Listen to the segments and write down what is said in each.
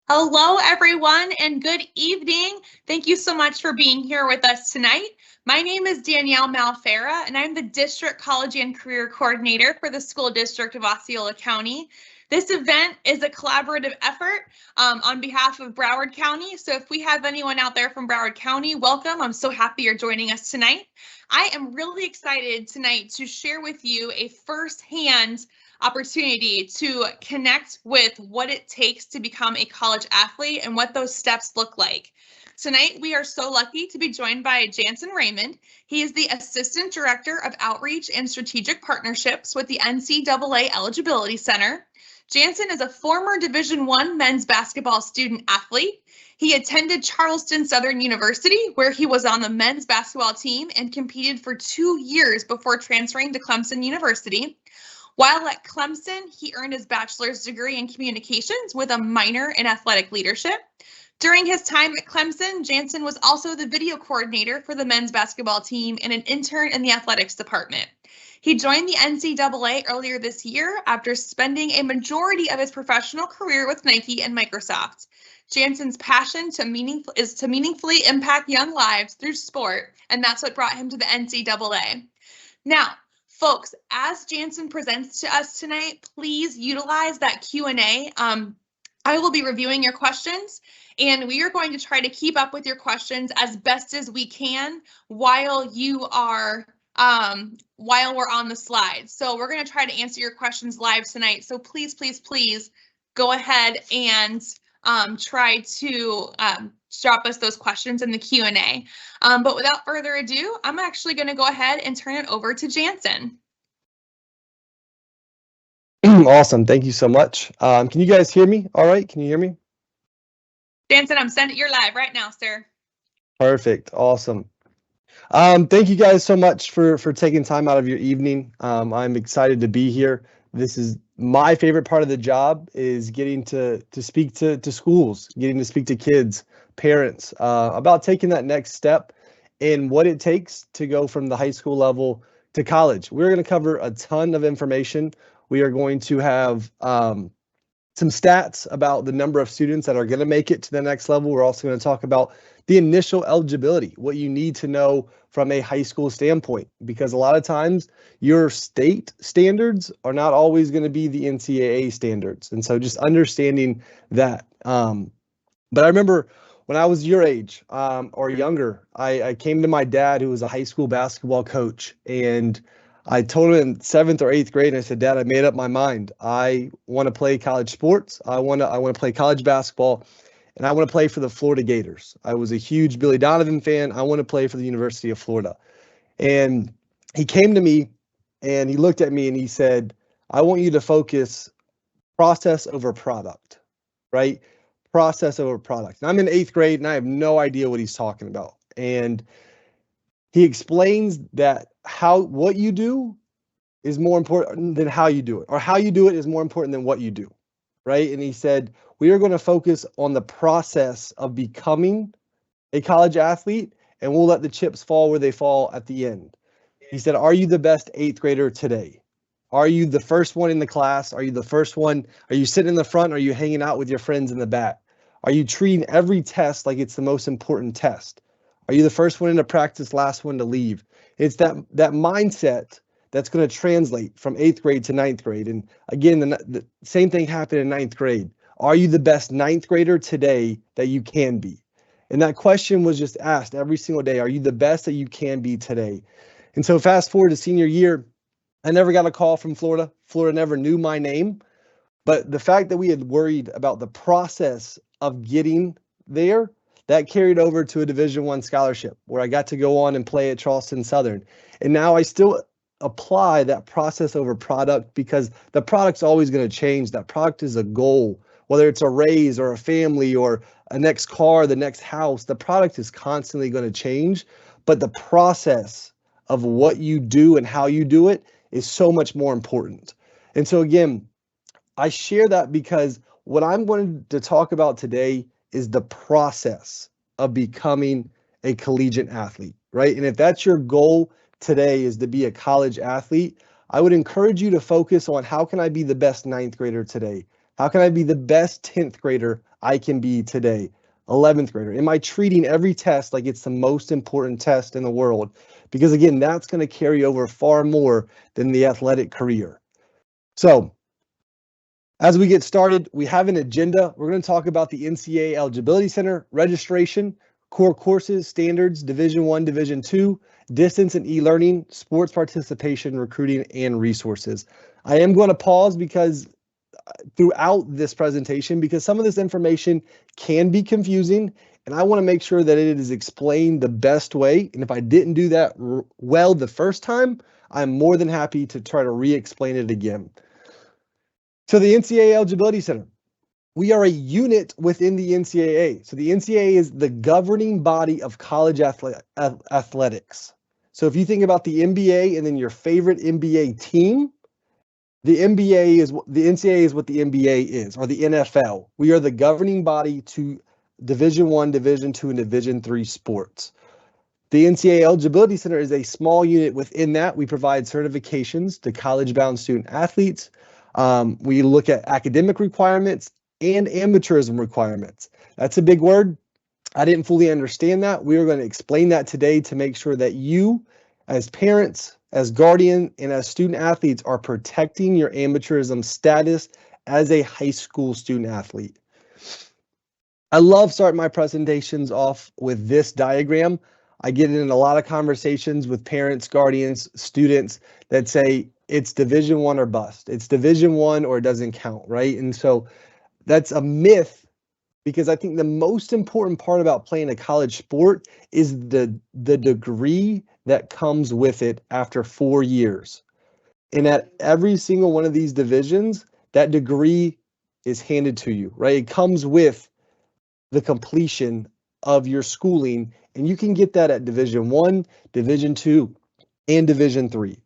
Hello, everyone, and good evening. Thank you so much for being here with us tonight. My name is Danielle Malfera, and I'm the District College and Career Coordinator for the School District of Osceola County. This event is a collaborative effort on behalf of Broward County. So if we have anyone out there from Broward County, welcome. I'm so happy you're joining us tonight. I am really excited tonight to share with you a firsthand opportunity to connect with what it takes to become a college athlete and what those steps look like. Tonight, we are so lucky to be joined by Jansen Raymond. He is the Assistant Director of Outreach and Strategic Partnerships with the NCAA Eligibility Center. Jansen is a former Division I men's basketball student athlete. He attended Charleston Southern University, where he was on the men's basketball team and competed for 2 years before transferring to Clemson University. While at Clemson, he earned his bachelor's degree in communications with a minor in athletic leadership. During his time at Clemson, Jansen was also the video coordinator for the men's basketball team and an intern in the athletics department. He joined the NCAA earlier this year after spending a majority of his professional career with Nike and Microsoft. Jansen's passion is to meaningfully impact young lives through sport, and that's what brought him to the NCAA. Now, folks, as Jansen presents to us tonight, please utilize that Q&A. I will be reviewing your questions, and we are going to try to keep up with your questions as best as we can while we're on the slides. So we're going to try to answer your questions live tonight. So please, please, please go ahead and try to drop us those questions in the Q&A. But without further ado, I'm actually going to go ahead and turn it over to Jansen. Awesome. Thank you so much. Can you guys hear me? All right. Can you hear me? Jansen, you're live right now, sir. Perfect. Awesome. Thank you guys so much for taking time out of your evening. I'm excited to be here. This is my favorite part of the job, is getting to speak to schools, getting to speak to kids, parents, about taking that next step in what it takes to go from the high school level to college. We're going to cover a ton of information. We are going to have some stats about the number of students that are going to make it to the next level. We're also going to talk about the initial eligibility, what you need to know from a high school standpoint, because a lot of times your state standards are not always going to be the NCAA standards. And so just understanding that. But I remember when I was your age or younger, I came to my dad, who was a high school basketball coach, and I told him in 7th or 8th grade, and I said, Dad, I made up my mind. I want to play college sports. I want to play college basketball, and I want to play for the Florida Gators. I was a huge Billy Donovan fan. I want to play for the University of Florida. And he came to me and he looked at me and he said, I want you to focus process over product, right? Process over product. And I'm in 8th grade and I have no idea what he's talking about. And he explains that what you do is more important than how you do it, or how you do it is more important than what you do, right? And he said, we are going to focus on the process of becoming a college athlete, and we'll let the chips fall where they fall at the end. He said, are you the best 8th grader today? Are you the first one in the class? Are you the first one? Are you sitting in the front? Or are you hanging out with your friends in the back? Are you treating every test like it's the most important test? Are you the first one into practice, last one to leave? It's that mindset that's going to translate from 8th grade to 9th grade. And again, the same thing happened in 9th grade. Are you the best 9th grader today that you can be? And that question was just asked every single day. Are you the best that you can be today? And so fast forward to senior year, I never got a call from Florida. Florida never knew my name. But the fact that we had worried about the process of getting there, that carried over to a Division I scholarship where I got to go on and play at Charleston Southern. And now I still apply that process over product, because the product's always going to change. That product is a goal, whether it's a raise or a family or a next car, the next house. The product is constantly going to change, but the process of what you do and how you do it is so much more important. And so again, I share that because what I'm going to talk about today is the process of becoming a collegiate athlete, right? And if that's your goal today, is to be a college athlete, I would encourage you to focus on, how can I be the best 9th grader today? How can I be the best 10th grader I can be today? 11th grader. Am I treating every test like it's the most important test in the world? Because again, that's going to carry over far more than the athletic career. So as we get started, we have an agenda. We're going to talk about the NCAA Eligibility Center, registration, core courses, standards, Division I, Division II, distance and e-learning, sports participation, recruiting, and resources. I am going to pause because throughout this presentation, because some of this information can be confusing, and I want to make sure that it is explained the best way. And if I didn't do that well the first time, I'm more than happy to try to re-explain it again. So the NCAA Eligibility Center, we are a unit within the NCAA. So the NCAA is the governing body of college athletics. So if you think about the NBA and then your favorite NBA team, the NCAA is what the NBA is, or the NFL. We are the governing body to Division I, Division II, and Division III sports. The NCAA Eligibility Center is a small unit within that. We provide certifications to college-bound student athletes. We look at academic requirements and amateurism requirements. That's a big word. I didn't fully understand that. We are going to explain that today to make sure that you, as parents, as guardian, and as student athletes are protecting your amateurism status as a high school student athlete. I love starting my presentations off with this diagram. I get in a lot of conversations with parents, guardians, students that say it's Division I or bust. It's Division I or it doesn't count, right? And so that's a myth, because I think the most important part about playing a college sport is the degree that comes with it after 4 years. And at every single one of these divisions, that degree is handed to you, right? It comes with the completion of your schooling, and you can get that at Division I, Division II, and Division III.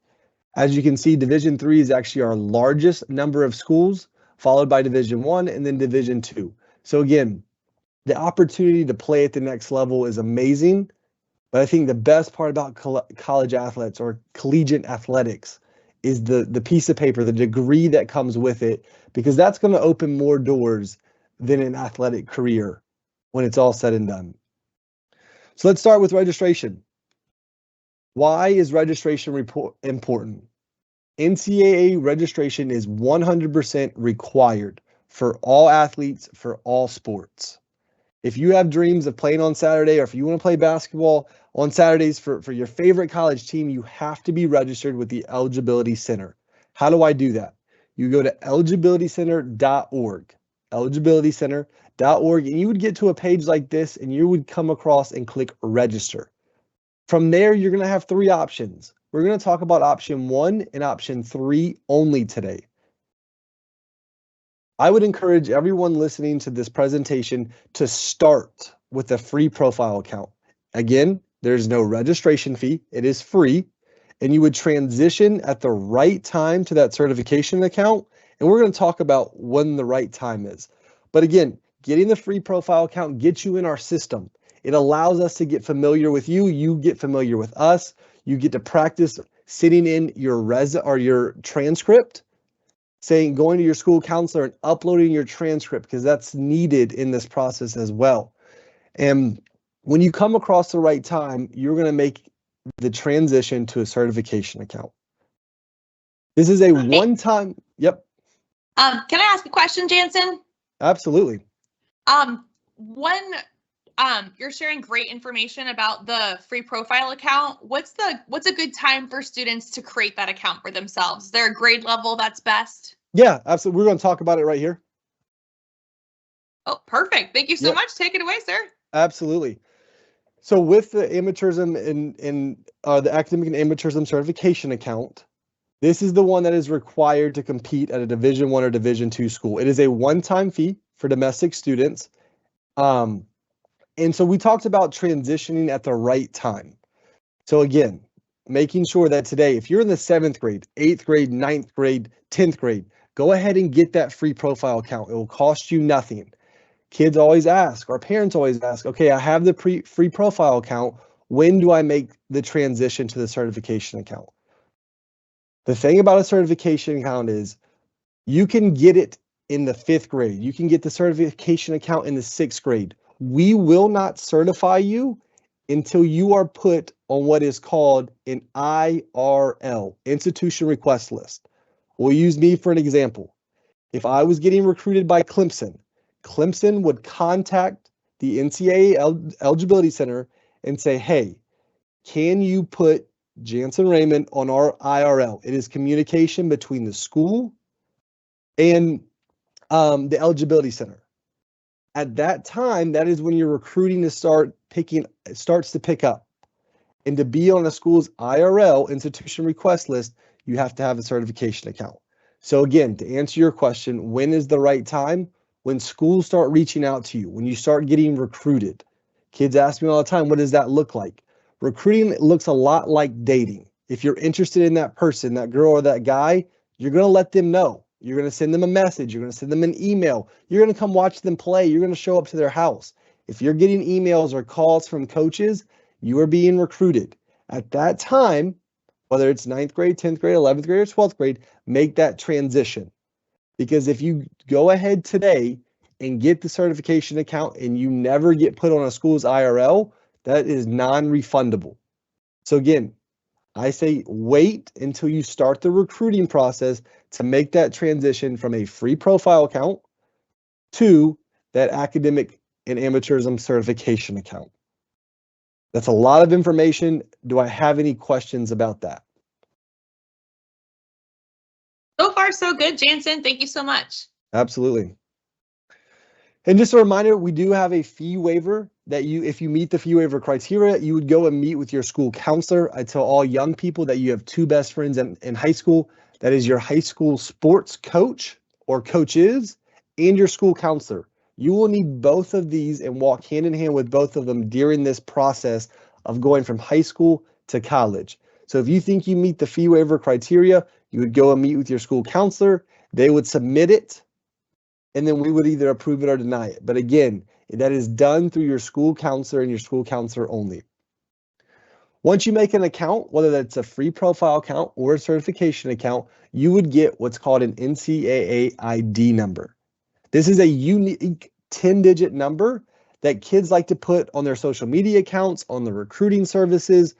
As you can see, Division III is actually our largest number of schools, followed by Division I and then Division II. So again, the opportunity to play at the next level is amazing, but I think the best part about college athletes or collegiate athletics is the piece of paper, the degree that comes with it, because that's going to open more doors than an athletic career when it's all said and done. So let's start with registration. Why is registration important? NCAA registration is 100% required for all athletes, for all sports. If you have dreams of playing on Saturday, or if you want to play basketball on Saturdays for your favorite college team, you have to be registered with the Eligibility Center. How do I do that? You go to eligibilitycenter.org, eligibilitycenter.org, and you would get to a page like this, and you would come across and click register. From there, you're going to have 3 options. We're going to talk about option 1 and option 3 only today. I would encourage everyone listening to this presentation to start with a free profile account. Again, there's no registration fee. It is free. And you would transition at the right time to that certification account. And we're going to talk about when the right time is. But again, getting the free profile account gets you in our system. It allows us to get familiar with you. You get familiar with us. You get to practice sitting in your transcript, going to your school counselor and uploading your transcript, because that's needed in this process as well. And when you come across the right time, you're going to make the transition to a certification account. This is a one-time. Yep. Can I ask a question, Jansen? Absolutely. You're sharing great information about the free profile account. What's a good time for students to create that account for themselves? Is there a grade level that's best? Yeah, absolutely. We're going to talk about it right here. Oh, perfect. Thank you so much. Take it away, sir. Absolutely. So with the amateurism and the academic and amateurism certification account, this is the one that is required to compete at a Division I or Division II school. It is a one-time fee for domestic students. And so we talked about transitioning at the right time. So again, making sure that today, if you're in the 7th grade, 8th grade, 9th grade, 10th grade, go ahead and get that free profile account. It will cost you nothing. Kids always ask, or parents always ask, okay, I have the free profile account. When do I make the transition to the certification account? The thing about a certification account is you can get it in the 5th grade. You can get the certification account in the 6th grade. We will not certify you until you are put on what is called an IRL, Institution Request List. We'll use me for an example. If I was getting recruited by Clemson, Clemson would contact the NCAA Eligibility Center and say, hey, can you put Jansen Raymond on our IRL? It is communication between the school and the Eligibility Center. At that time, that is when your recruiting starts to pick up. And to be on a school's IRL, Institution Request List, you have to have a certification account. So again, to answer your question, when is the right time? When schools start reaching out to you, when you start getting recruited. Kids ask me all the time, what does that look like? Recruiting looks a lot like dating. If you're interested in that person, that girl or that guy, you're going to let them know. You're going to send them a message. You're going to send them an email. You're going to come watch them play. You're going to show up to their house. If you're getting emails or calls from coaches, you are being recruited. At that time, whether it's 9th grade, 10th grade, 11th grade, or 12th grade, make that transition. Because if you go ahead today and get the certification account and you never get put on a school's IRL, that is non-refundable. So again, I say wait until you start the recruiting process to make that transition from a free profile account to that academic and amateurism certification account. That's a lot of information. Do I have any questions about that? So far, so good, Jansen. Thank you so much. Absolutely. And just a reminder, we do have a fee waiver that if you meet the fee waiver criteria, you would go and meet with your school counselor. I tell all young people that you have 2 best friends in high school. That is your high school sports coach or coaches and your school counselor. You will need both of these and walk hand in hand with both of them during this process of going from high school to college. So if you think you meet the fee waiver criteria, you would go and meet with your school counselor. They would submit it, and then we would either approve it or deny it. But again, that is done through your school counselor and your school counselor only. Once you make an account, whether that's a free profile account or a certification account, you would get what's called an NCAA ID number. This is a unique 10-digit number that kids like to put on their social media accounts, on the recruiting services,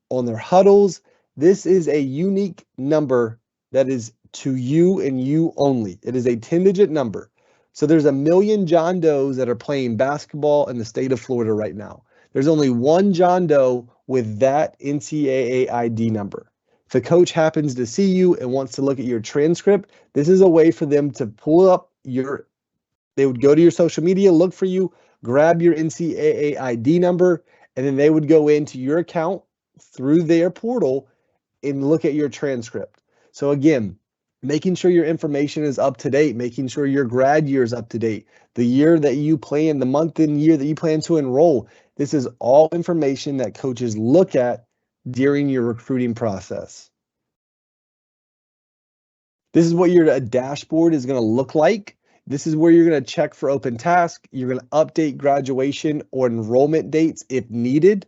on their huddles. This is a unique number that is to you and you only. It is a 10-digit number. So there's 1 million John Does that are playing basketball in the state of Florida right now. There's only one John Doe with that NCAA ID number. If a coach happens to see you and wants to look at your transcript, this is a way for them to pull up they would go to your social media, look for you, grab your NCAA ID number, and then they would go into your account through their portal and look at your transcript. So again, making sure your information is up to date, making sure your grad year is up to date, the year that you plan, the month and year that you plan to enroll. This is all information that coaches look at during your recruiting process. This is what your dashboard is going to look like. This is where you're going to check for open tasks. You're going to update graduation or enrollment dates if needed.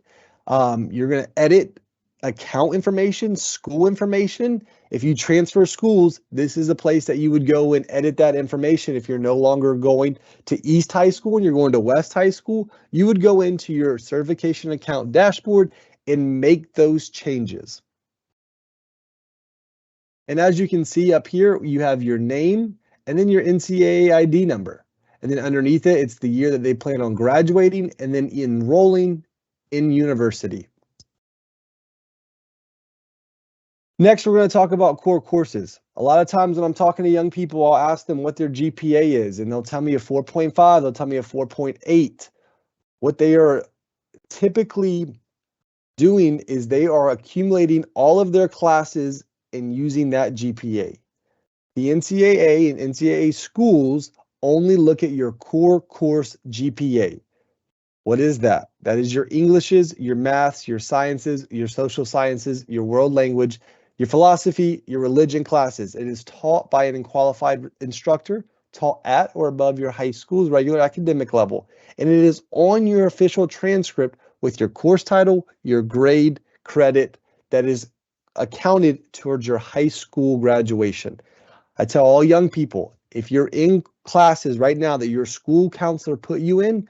You're going to edit account information, school information. If you transfer schools, this is a place that you would go and edit that information. If you're no longer going to East High School and you're going to West High School, you would go into your certification account dashboard and make those changes. And as you can see up here, you have your name and then your NCAA ID number. And then underneath it, it's the year that they plan on graduating and then enrolling in university. Next, we're going to talk about core courses. A lot of times when I'm talking to young people, I'll ask them what their GPA is, and they'll tell me a 4.5, they'll tell me a 4.8. What they are typically doing is they are accumulating all of their classes and using that GPA. The NCAA and NCAA schools only look at your core course GPA. What is that? That is your Englishes, your maths, your sciences, your social sciences, your world language, your philosophy, your religion classes. It is taught by an unqualified instructor, taught at or above your high school's regular academic level. And it is on your official transcript with your course title, your grade, credit that is accounted towards your high school graduation. I tell all young people, If you're in classes right now that your school counselor put you in,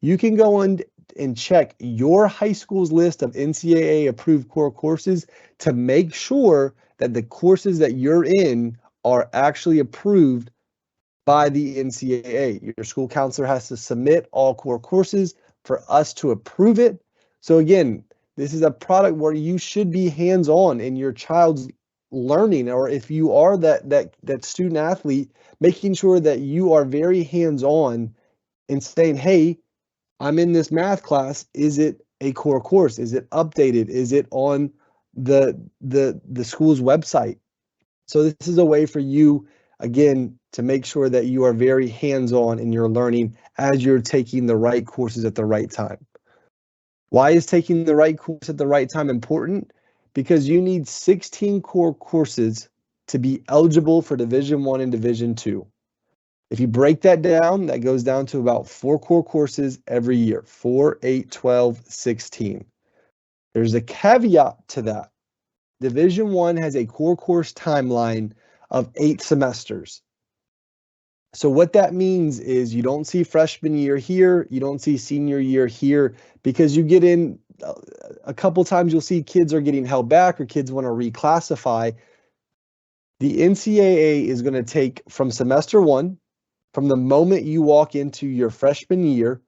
you can go in and check your high school's list of NCAA approved core courses to make sure that the courses that you're in are actually approved by the NCAA. Your school counselor has to submit all core courses for us to approve it. So again, this is a product where you should be hands-on in your child's learning, or if you are that student athlete, making sure that you are very hands-on and saying, hey, I'm in this math class. Is it a core course? Is it updated? Is it on the school's website? So this is a way for you, again, to make sure that you are very hands-on in your learning as you're taking the right courses at the right time. Why is taking the right course at the right time important? Because you need 16 core courses to be eligible for Division I and Division II. If you break that down, that goes down to about 4 core courses every year, 4, 8, 12, 16. There's a caveat to that. Division I has a core course timeline of 8 semesters. So what that means is you don't see freshman year here, you don't see senior year here, because you get in a couple times you'll see kids are getting held back or kids want to reclassify. The NCAA is going to take from semester 1, from the moment you walk into your freshman year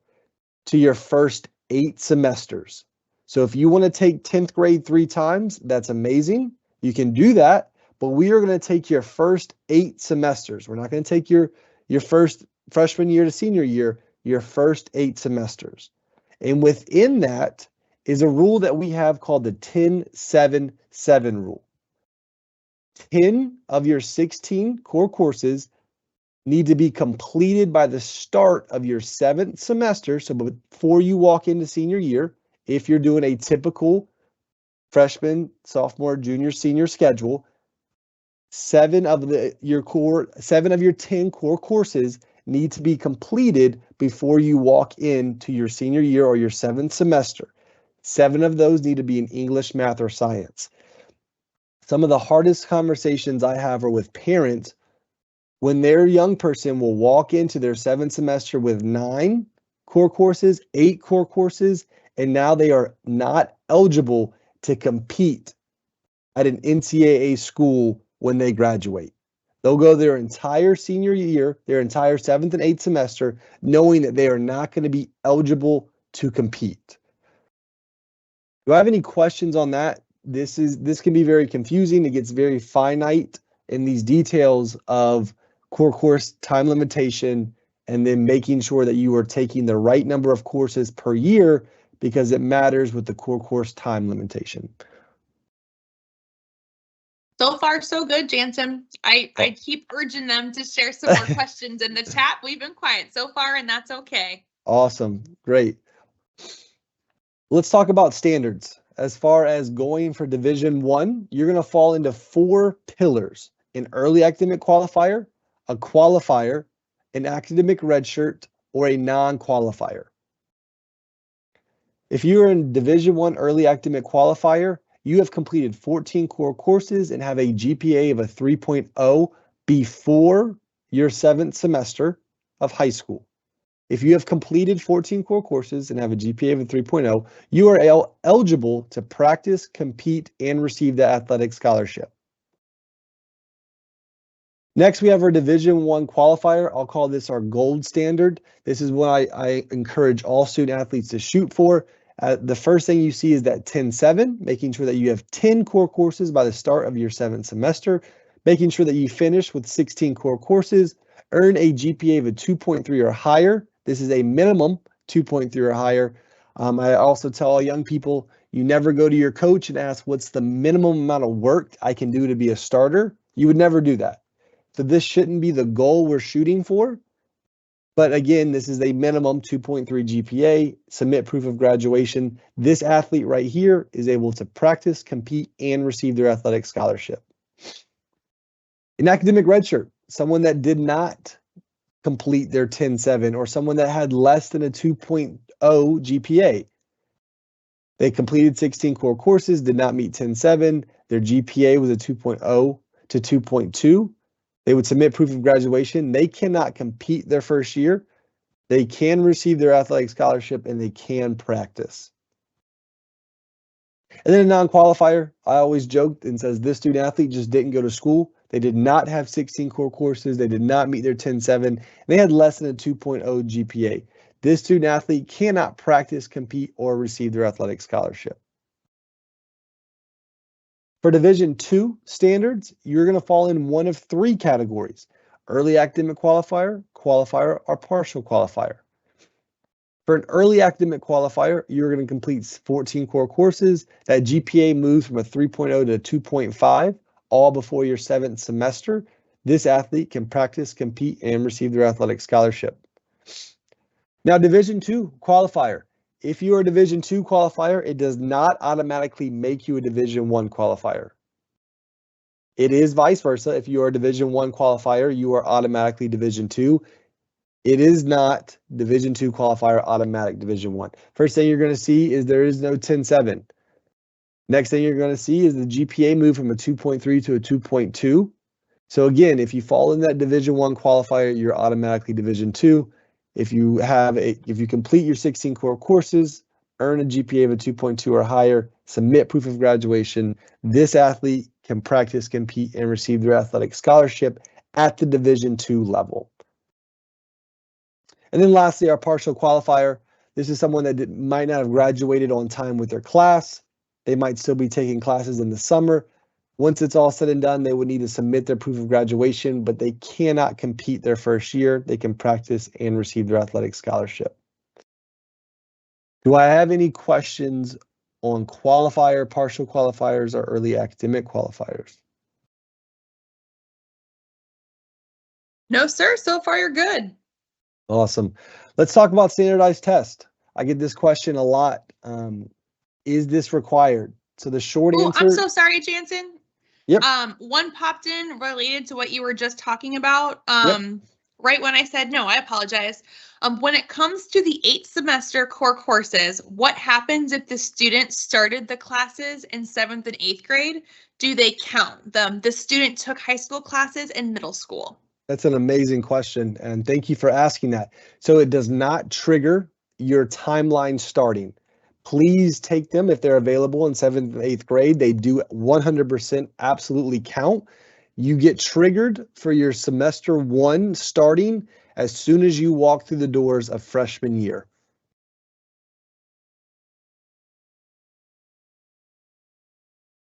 to your first 8 semesters. So if you want to take 10th grade 3 times, that's amazing. You can do that, but we are going to take your first 8 semesters. We're not going to take your first freshman year to senior year, your first 8 semesters. And within that is a rule that we have called the 10-7-7 rule. 10 of your 16 core courses need to be completed by the start of your 7th semester. So before you walk into senior year, if you're doing a typical freshman, sophomore, junior, senior schedule, 7 of your 10 core courses need to be completed before you walk into your senior year or your 7th semester. 7 of those need to be in English, math, or science. Some of the hardest conversations I have are with parents when their young person will walk into their 7th semester with 9 core courses, 8 core courses, and now they are not eligible to compete at an NCAA school when they graduate. They'll go their entire senior year, their entire 7th and 8th semester, knowing that they are not going to be eligible to compete. Do I have any questions on that? This can be very confusing. It gets very finite in these details of core course time limitation and then making sure that you are taking the right number of courses per year because it matters with the core course time limitation. So far, so good, Jansen. I keep urging them to share some more questions in the chat. We've been quiet so far, and that's okay. Awesome. Great. Let's talk about standards. As far as going for Division I, you're going to fall into 4 pillars: an early academic qualifier, a qualifier, an academic redshirt, or a non-qualifier. If you're in Division I early academic qualifier, you have completed 14 core courses and have a GPA of a 3.0 before your 7th semester of high school. If you have completed 14 core courses and have a GPA of a 3.0, you are eligible to practice, compete, and receive the athletic scholarship. Next, we have our Division I qualifier. I'll call this our gold standard. This is what I encourage all student athletes to shoot for. The first thing you see is that 10-7, making sure that you have 10 core courses by the start of your 7th semester, making sure that you finish with 16 core courses, earn a GPA of a 2.3 or higher. This is a minimum 2.3 or higher. I also tell all young people, you never go to your coach and ask, what's the minimum amount of work I can do to be a starter? You would never do that. So this shouldn't be the goal we're shooting for. But again, this is a minimum 2.3 GPA, submit proof of graduation. This athlete right here is able to practice, compete, and receive their athletic scholarship. An academic redshirt, someone that did not complete their 10-7 or someone that had less than a 2.0 GPA. They completed 16 core courses, did not meet 10-7. Their GPA was a 2.0 to 2.2. They would submit proof of graduation. They cannot compete their first year. They can receive their athletic scholarship and they can practice. And then a non-qualifier, I always joked and says this student athlete just didn't go to school. They did not have 16 core courses. They did not meet their 10.7. And they had less than a 2.0 GPA. This student athlete cannot practice, compete, or receive their athletic scholarship. For Division II standards, you're going to fall in one of three categories: early academic qualifier, qualifier, or partial qualifier. For an early academic qualifier, you're going to complete 14 core courses. That GPA moves from a 3.0 to 2.5, all before your 7th semester. This athlete can practice, compete, and receive their athletic scholarship. Now, Division II qualifier. If you are a Division II qualifier, it does not automatically make you a Division I qualifier. It is vice versa. If you are a Division I qualifier, you are automatically Division II. It is not Division II qualifier automatic Division I. First thing you're going to see is there is no 10.7. Next thing you're going to see is the GPA move from a 2.3 to a 2.2. So again, if you fall in that Division I qualifier, you're automatically Division II. If you complete your 16 core courses, earn a GPA of a 2.2 or higher, submit proof of graduation, this athlete can practice, compete, and receive their athletic scholarship at the Division II level. And then lastly, our partial qualifier. This is someone that might not have graduated on time with their class. They might still be taking classes in the summer. Once it's all said and done, they would need to submit their proof of graduation, but they cannot compete their first year. They can practice and receive their athletic scholarship. Do I have any questions on qualifier, partial qualifiers, or early academic qualifiers? No, sir. So far, you're good. Awesome. Let's talk about standardized test. I get this question a lot. Is this required? So the short answer. I'm so sorry, Jansen. Yep. One popped in related to what you were just talking about. Yep. Right when I said no, I apologize. When it comes to the 8th semester core courses, what happens if the student started the classes in 7th and 8th grade? Do they count them? The student took high school classes in middle school. That's an amazing question, and thank you for asking that. So it does not trigger your timeline starting. Please take them if they're available in 7th and 8th grade. They do 100% absolutely count. You get triggered for your semester 1 starting as soon as you walk through the doors of freshman year.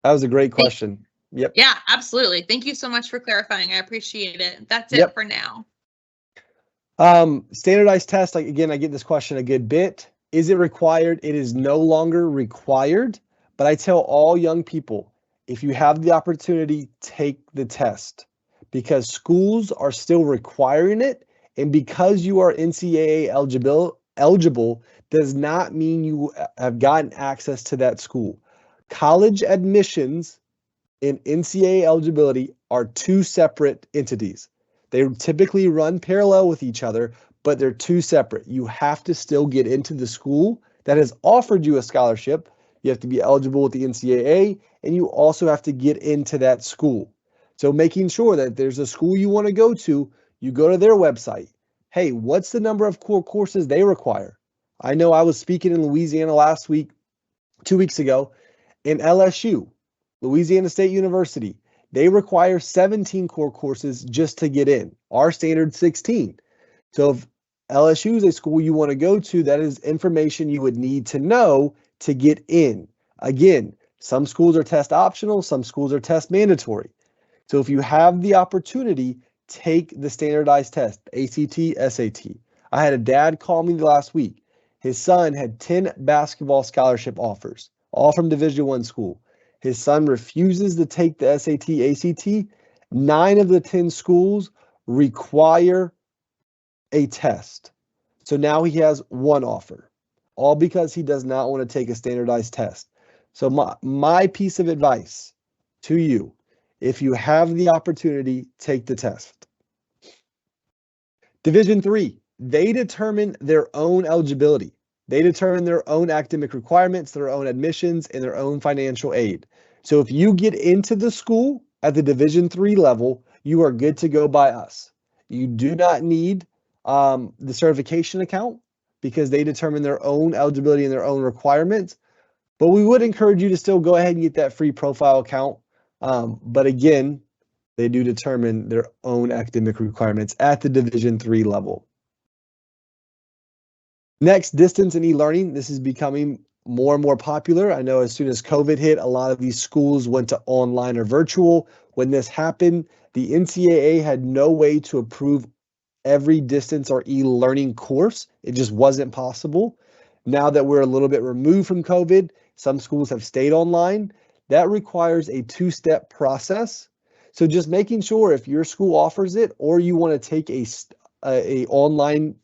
That was a great question. Yep. Yeah, absolutely. Thank you so much for clarifying. I appreciate it. That's it for now. Standardized test, like again, I get this question a good bit. Is it required? It is no longer required, but I tell all young people, if you have the opportunity, take the test because schools are still requiring it. And because you are NCAA eligible does not mean you have gotten access to that school. College admissions and NCAA eligibility are two separate entities. They typically run parallel with each other, but they're two separate. You have to still get into the school that has offered you a scholarship. You have to be eligible with the NCAA, and you also have to get into that school. So making sure that there's a school you want to go to, you go to their website. Hey, what's the number of core courses they require? I know I was speaking in Louisiana last week, 2 weeks ago, in LSU, Louisiana State University. They require 17 core courses just to get in. Our standard 16. So if LSU is a school you want to go to, that is information you would need to know to get in. Again, some schools are test optional, some schools are test mandatory. So if you have the opportunity, take the standardized test, ACT, SAT. I had a dad call me last week. His son had 10 basketball scholarship offers, all from Division I school. His son refuses to take the SAT, ACT. 9 of the 10 schools require a test. So now he has one offer, all because he does not want to take a standardized test. So my piece of advice to you, if you have the opportunity, take the test. Division III, they determine their own eligibility. They determine their own academic requirements, their own admissions, and their own financial aid. So if you get into the school at the Division III level, you are good to go by us. You do not need the certification account because they determine their own eligibility and their own requirements. But we would encourage you to still go ahead and get that free profile account. But again, they do determine their own academic requirements at the Division III level. Next, distance and e-learning. This is becoming more and more popular. I know as soon as COVID hit, a lot of these schools went to online or virtual. When this happened, the NCAA had no way to approve every distance or e-learning course. It just wasn't possible. Now that we're a little bit removed from COVID, some schools have stayed online. That requires a two-step process. So just making sure if your school offers it or you want to take a online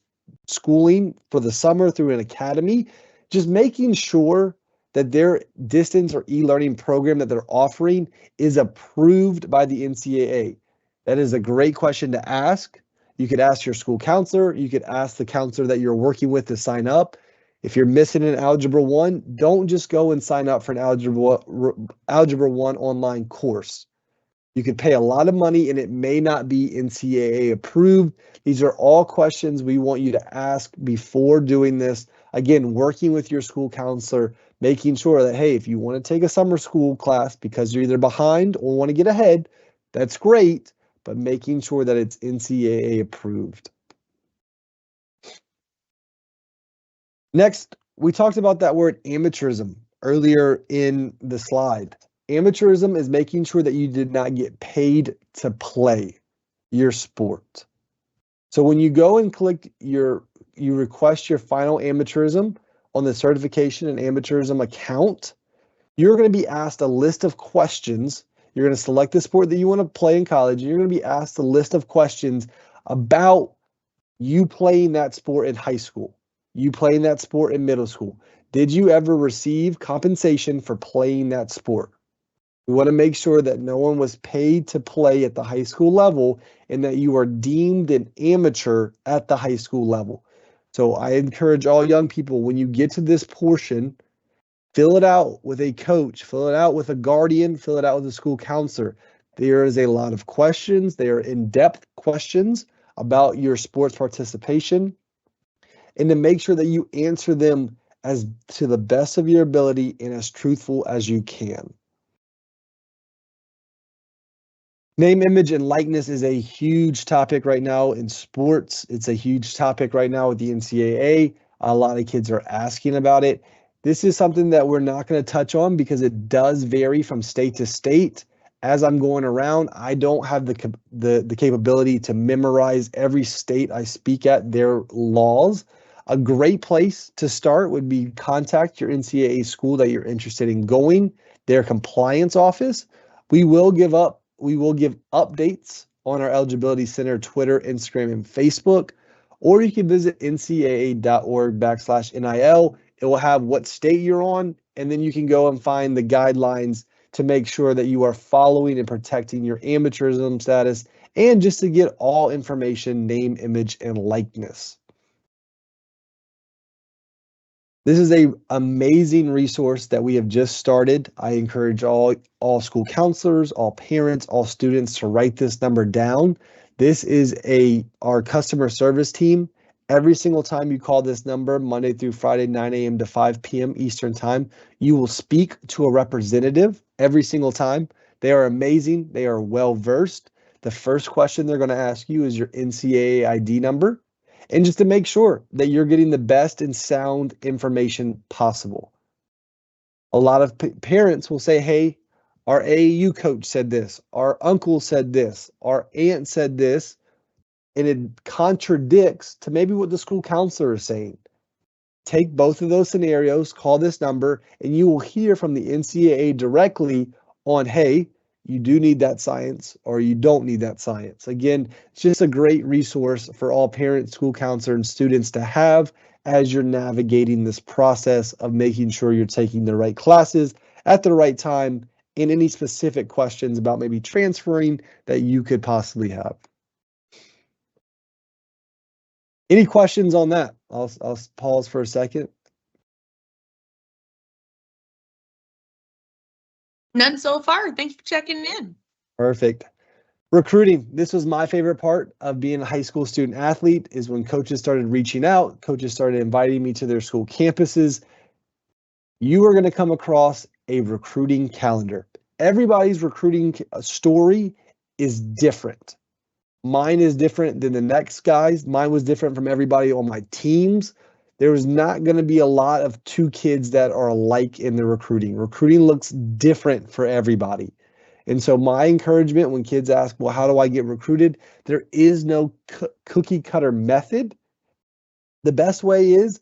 schooling for the summer through an academy, just making sure that their distance or e-learning program that they're offering is approved by the NCAA. That is a great question to ask. You could ask your school counselor. You could ask the counselor that you're working with to sign up. If you're missing an Algebra 1, don't just go and sign up for an Algebra 1 online course. You could pay a lot of money and it may not be NCAA approved. These are all questions we want you to ask before doing this. Again, working with your school counselor, making sure that, hey, if you want to take a summer school class because you're either behind or want to get ahead, that's great, but making sure that it's NCAA approved. Next, we talked about that word amateurism earlier in the slide. Amateurism is making sure that you did not get paid to play your sport. So when you go and you request your final amateurism on the certification and amateurism account, you're going to be asked a list of questions. You're going to select the sport that you want to play in college. And you're going to be asked a list of questions about you playing that sport in high school, you playing that sport in middle school. Did you ever receive compensation for playing that sport? We want to make sure that no one was paid to play at the high school level and that you are deemed an amateur at the high school level. So I encourage all young people, when you get to this portion, fill it out with a coach, fill it out with a guardian, fill it out with a school counselor. There is a lot of questions. They are in-depth questions about your sports participation, and to make sure that you answer them as to the best of your ability and as truthful as you can. Name, image, and likeness is a huge topic right now in sports. It's a huge topic right now with the NCAA. A lot of kids are asking about it. This is something that we're not going to touch on because it does vary from state to state. As I'm going around, I don't have the capability to memorize every state I speak at, their laws. A great place to start would be contact your NCAA school that you're interested in going, their compliance office. We will give updates on our Eligibility Center Twitter, Instagram, and Facebook, or you can visit ncaa.org/NIL. It will have what state you're on, and then you can go and find the guidelines to make sure that you are following and protecting your amateurism status, and just to get all information, name, image, and likeness. This is an amazing resource that we have just started. I encourage all school counselors, all parents, all students to write this number down. This is our customer service team. Every single time you call this number, Monday through Friday, 9 a.m. to 5 p.m. Eastern Time, you will speak to a representative every single time. They are amazing. They are well-versed. The first question they're going to ask you is your NCAA ID number. And just to make sure that you're getting the best and sound information possible. A lot of parents will say, hey, our AAU coach said this, our uncle said this, our aunt said this, and it contradicts to maybe what the school counselor is saying. Take both of those scenarios, call this number, and you will hear from the NCAA directly on, hey, you do need that science or you don't need that science. Again, it's just a great resource for all parents, school counselors, and students to have as you're navigating this process of making sure you're taking the right classes at the right time, and any specific questions about maybe transferring that you could possibly have. Any questions on that? I'll pause for a second. None so far. Thanks for checking in. Perfect. Recruiting. This was my favorite part of being a high school student athlete, is when coaches started reaching out, coaches started inviting me to their school campuses. You are going to come across a recruiting calendar. Everybody's recruiting story is different. Mine is different than the next guy's. Mine was different from everybody on my teams. There's not going to be a lot of two kids that are alike in the recruiting. Recruiting looks different for everybody. And so my encouragement when kids ask, well, how do I get recruited? There is no cookie cutter method. The best way is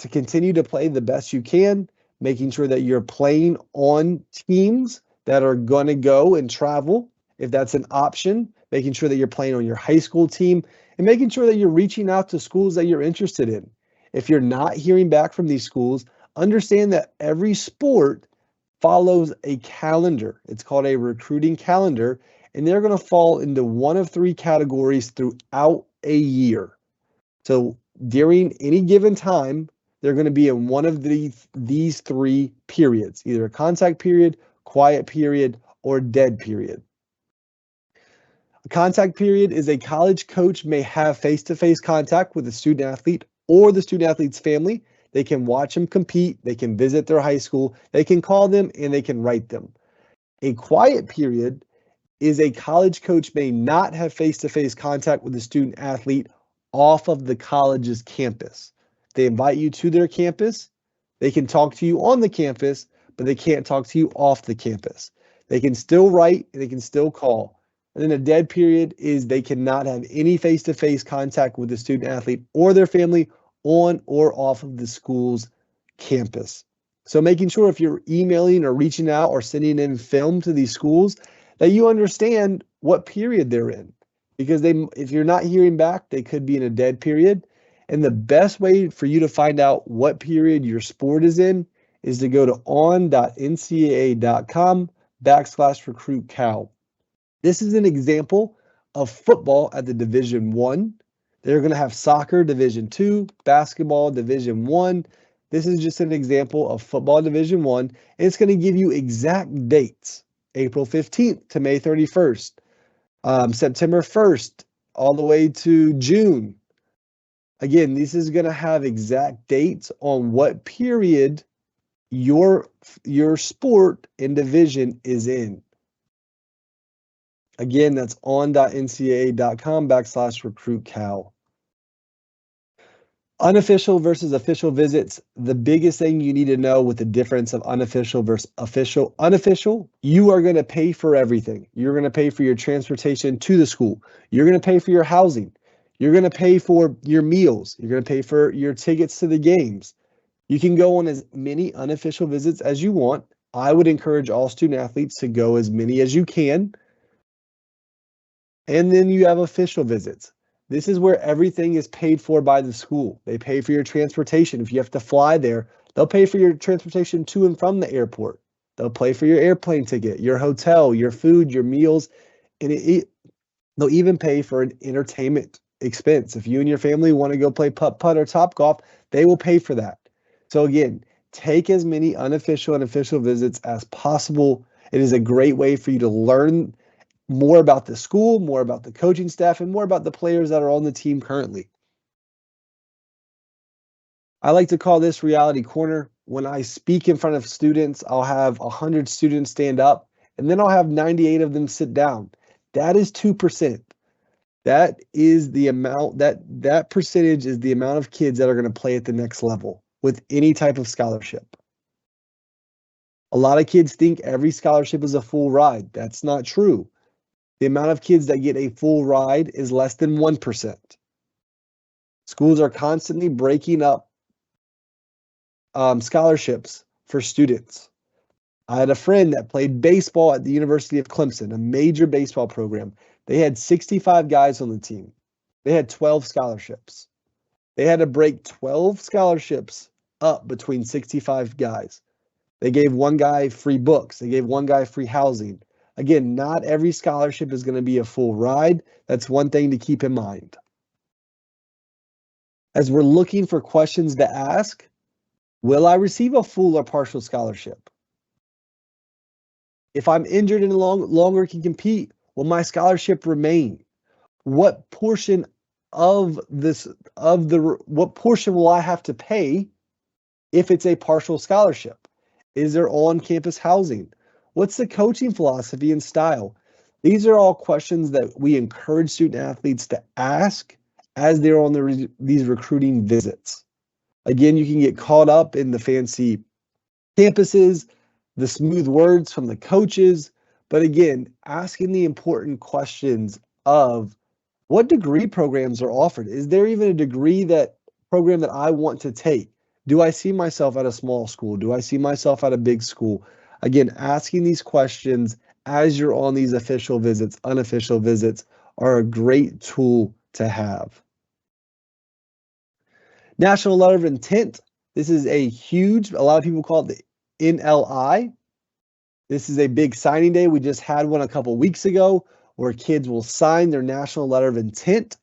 to continue to play the best you can, making sure that you're playing on teams that are going to go and travel, if that's an option, making sure that you're playing on your high school team, and making sure that you're reaching out to schools that you're interested in. If you're not hearing back from these schools, understand that every sport follows a calendar. It's called a recruiting calendar, and they're going to fall into one of three categories throughout a year. So during any given time, they're going to be in one of these three periods, either a contact period, quiet period, or dead period. A contact period is a college coach may have face-to-face contact with a student athlete or the student athlete's family. They can watch them compete, they can visit their high school, they can call them, and they can write them. A quiet period is a college coach may not have face-to-face contact with the student athlete off of the college's campus. They invite you to their campus. They can talk to you on the campus, but they can't talk to you off the campus. They can still write and they can still call. And then a dead period is they cannot have any face-to-face contact with the student athlete or their family on or off of the school's campus. So making sure if you're emailing or reaching out or sending in film to these schools, that you understand what period they're in. Because if you're not hearing back, they could be in a dead period. And the best way for you to find out what period your sport is in is to go to on.ncaa.com/recruitcal. This is an example of football at the Division I. They're going to have soccer Division II, basketball Division I. This is just an example of football Division I, and it's going to give you exact dates, April 15th to May 31st, September 1st, all the way to June. Again, this is going to have exact dates on what period your sport and division is in. Again, that's on.ncaa.com/recruitcal. Unofficial versus official visits. The biggest thing you need to know with the difference of unofficial versus official. Unofficial, you are going to pay for everything. You're going to pay for your transportation to the school. You're going to pay for your housing. You're going to pay for your meals. You're going to pay for your tickets to the games. You can go on as many unofficial visits as you want. I would encourage all student athletes to go as many as you can. And then you have official visits. This is where everything is paid for by the school. They pay for your transportation. If you have to fly there, they'll pay for your transportation to and from the airport. They'll pay for your airplane ticket, your hotel, your food, your meals, and they'll even pay for an entertainment expense. If you and your family want to go play putt-putt or Topgolf, they will pay for that. So again, take as many unofficial and official visits as possible. It is a great way for you to learn more about the school, more about the coaching staff, and more about the players that are on the team currently. I like to call this reality corner. When I speak in front of students, I'll have 100 students stand up, and then I'll have 98 of them sit down. That is 2%. That is the amount, that percentage is the amount of kids that are going to play at the next level with any type of scholarship. A lot of kids think every scholarship is a full ride. That's not true. The amount of kids that get a full ride is less than 1%. Schools are constantly breaking up scholarships for students. I had a friend that played baseball at the University of Clemson, a major baseball program. They had 65 guys on the team. They had 12 scholarships. They had to break 12 scholarships up between 65 guys. They gave one guy free books. They gave one guy free housing. Again, not every scholarship is going to be a full ride. That's one thing to keep in mind. As we're looking for questions to ask, will I receive a full or partial scholarship? If I'm injured and longer can compete, Will my scholarship remain? What portion of what portion will I have to pay if it's a partial scholarship? Is there on-campus housing? What's the coaching philosophy and style? These are all questions that we encourage student athletes to ask as they're on these recruiting visits. Again, you can get caught up in the fancy campuses, the smooth words from the coaches, but again, asking the important questions of what degree programs are offered. Is there even a program that I want to take? Do I see myself at a small school? Do I see myself at a big school? Again, asking these questions as you're on these official visits, unofficial visits are a great tool to have. National Letter of Intent. This is a lot of people call it the NLI. This is a big signing day. We just had one a couple weeks ago where kids will sign their National Letter of Intent.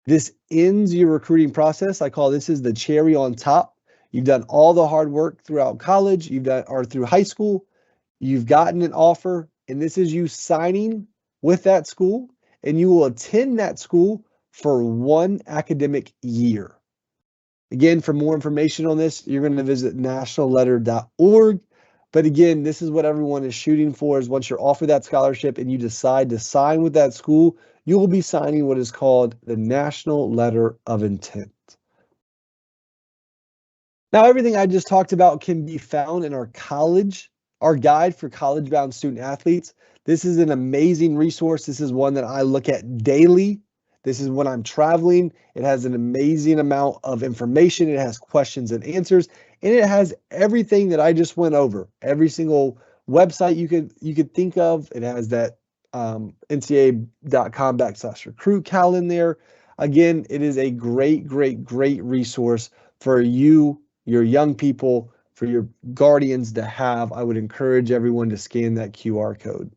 This ends your recruiting process. I call this is the cherry on top. You've done all the hard work throughout college, or through high school. You've gotten an offer, and this is you signing with that school, and you will attend that school for 1 academic year. Again, for more information on this, you're going to visit nationalletter.org. But again, this is what everyone is shooting for, is once you're offered that scholarship and you decide to sign with that school, you will be signing what is called the National Letter of Intent. Now, everything I just talked about can be found in our guide for college-bound student athletes. This is an amazing resource. This is one that I look at daily. This is when I'm traveling. It has an amazing amount of information. It has questions and answers, and it has everything that I just went over. Every single website you could think of. It has that ncaa.com/recruit cal in there. Again, it is a great resource for you, your young people, for your guardians to have. I would encourage everyone to scan that QR code.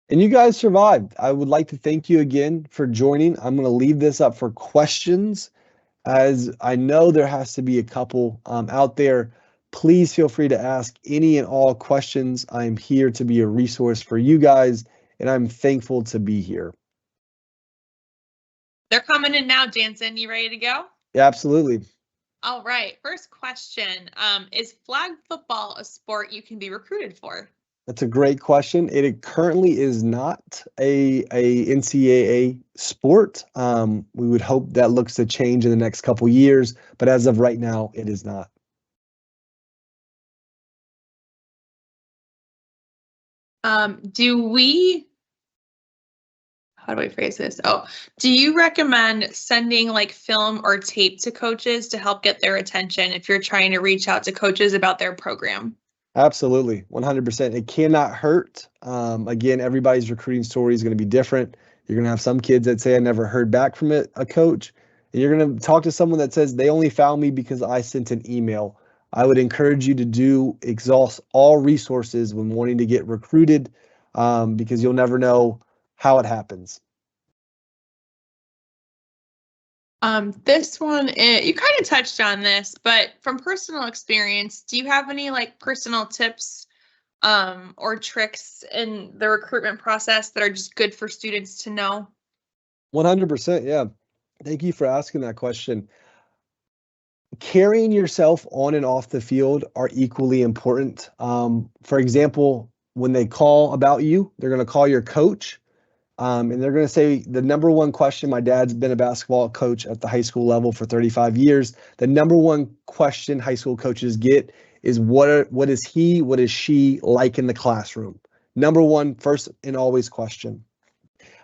And you guys survived. I would like to thank you again for joining. I'm going to leave this up for questions, as I know there has to be a couple out there. Please feel free to ask any and all questions. I'm here to be a resource for you guys, and I'm thankful to be here. They're coming in now, Jansen. You ready to go? Yeah, absolutely. All right. First question. Is flag football a sport you can be recruited for? That's a great question. It currently is not a NCAA sport. We would hope that looks to change in the next couple years, but as of right now, it is not. How do I phrase this? Do you recommend sending like film or tape to coaches to help get their attention if you're trying to reach out to coaches about their program? Absolutely, 100%. It cannot hurt. Again, everybody's recruiting story is going to be different. You're going to have some kids that say, I never heard back from a coach. And you're going to talk to someone that says, they only found me because I sent an email. I would encourage you to exhaust all resources when wanting to get recruited, because you'll never know how it happens. This one, you kind of touched on this, but from personal experience, do you have any like personal tips or tricks in the recruitment process that are just good for students to know? 100%, yeah. Thank you for asking that question. Carrying yourself on and off the field are equally important. For example, when they call about you, they're going to call your coach. And they're going to say the number one question. My dad's been a basketball coach at the high school level for 35 years. The number one question high school coaches get is what is she like in the classroom? Number one, first and always question.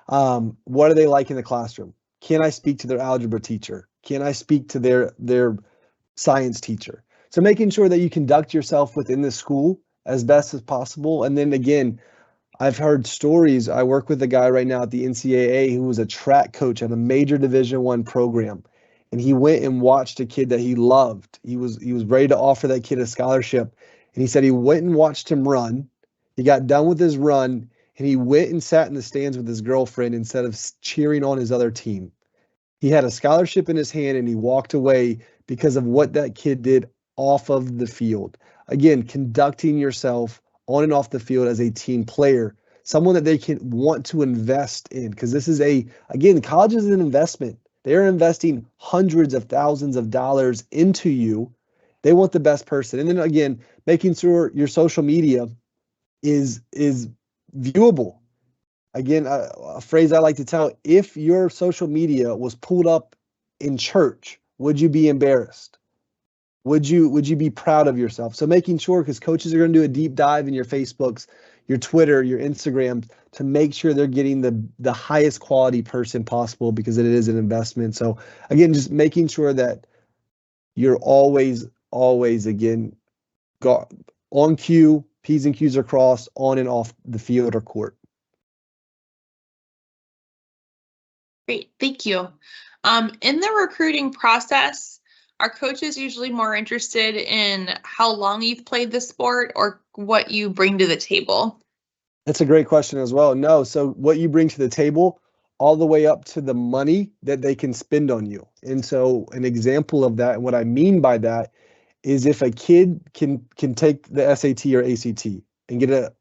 What are they like in the classroom? Can I speak to their algebra teacher? Can I speak to their science teacher? So making sure that you conduct yourself within the school as best as possible. And then again, I've heard stories. I work with a guy right now at the NCAA who was a track coach at a major Division I program, and he went and watched a kid that he loved. He was ready to offer that kid a scholarship, and he said he went and watched him run. He got done with his run, and he went and sat in the stands with his girlfriend instead of cheering on his other team. He had a scholarship in his hand, and he walked away because of what that kid did off of the field. again, conducting yourself on and off the field as a team player, someone that they can want to invest in, because this is again, college is an investment. They're investing hundreds of thousands of dollars into you. They want the best person. And then again, making sure your social media is viewable. Again, a phrase I like to tell, if your social media was pulled up in church, would you be embarrassed? Would you be proud of yourself? So making sure, because coaches are going to do a deep dive in your Facebooks, your Twitter, your Instagram, to make sure they're getting the highest quality person possible, because it is an investment. So again, just making sure that you're always again on cue, P's and Q's are crossed, on and off the field or court. Great, thank you. In the recruiting process, are coaches usually more interested in how long you've played the sport or what you bring to the table? That's a great question as well. No, so what you bring to the table, all the way up to the money that they can spend on you. And so an example of that, and what I mean by that, is if a kid can take the SAT or ACT and get a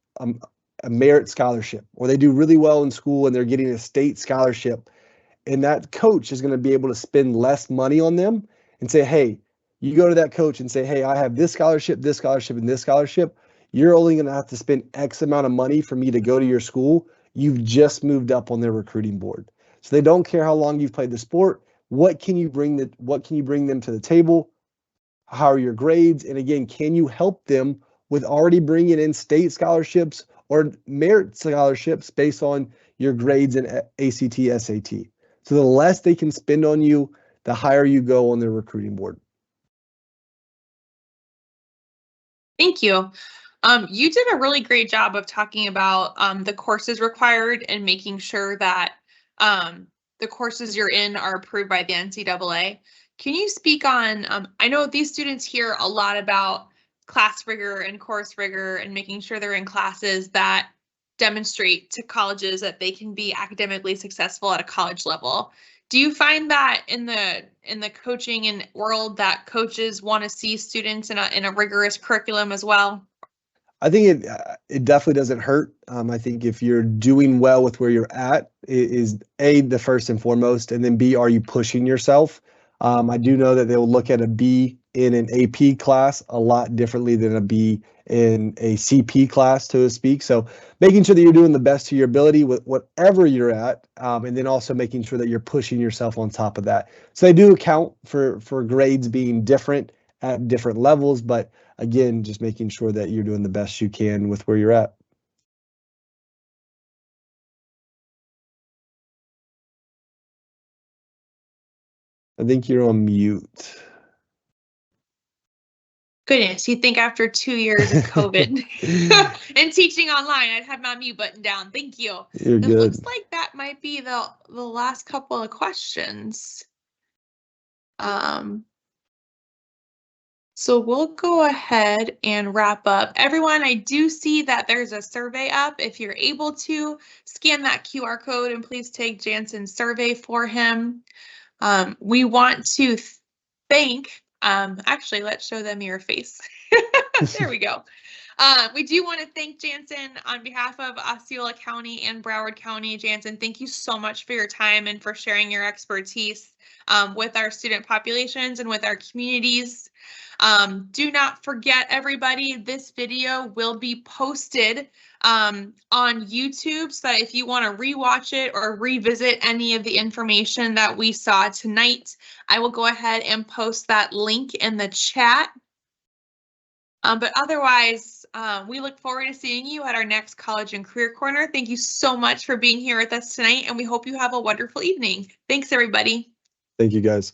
merit scholarship, or they do really well in school and they're getting a state scholarship, and that coach is going to be able to spend less money on them and say, hey, you go to that coach and say, hey, I have this scholarship, and this scholarship. You're only going to have to spend X amount of money for me to go to your school. You've just moved up on their recruiting board. So they don't care how long you've played the sport. What can you bring them to the table? How are your grades? And again, can you help them with already bringing in state scholarships or merit scholarships based on your grades in ACT, SAT? So the less they can spend on you, the higher you go on their recruiting board. Thank you. You did a really great job of talking about the courses required and making sure that the courses you're in are approved by the NCAA. Can you speak on, I know these students hear a lot about class rigor and course rigor and making sure they're in classes that demonstrate to colleges that they can be academically successful at a college level. Do you find that in the coaching and world that coaches want to see students in a rigorous curriculum as well? I think it definitely doesn't hurt. I think if you're doing well with where you're at, it is A, the first and foremost, and then B, are you pushing yourself? I do know that they'll look at a B in an AP class a lot differently than a B in a CP class, so to speak. So making sure that you're doing the best to your ability with whatever you're at, and then also making sure that you're pushing yourself on top of that. So they do account for grades being different at different levels, but again, just making sure that you're doing the best you can with where you're at. I think you're on mute. Goodness, you'd think after 2 years of COVID and teaching online, I'd have my mute button down. Thank you. You're It good. looks like that might be the last couple of questions. So we'll go ahead and wrap up. Everyone, I do see that there's a survey up. If you're able to scan that QR code and please take Jansen's survey for him. We want to thank, actually, let's show them your face. There we go. We do want to thank Jansen on behalf of Osceola County and Broward County. Jansen, thank you so much for your time and for sharing your expertise with our student populations and with our communities. Do not forget, everybody, this video will be posted on YouTube, so that if you want to rewatch it or revisit any of the information that we saw tonight, I will go ahead and post that link in the chat. But otherwise, we look forward to seeing you at our next College and Career Corner. Thank you so much for being here with us tonight, and we hope you have a wonderful evening. Thanks, everybody. Thank you, guys.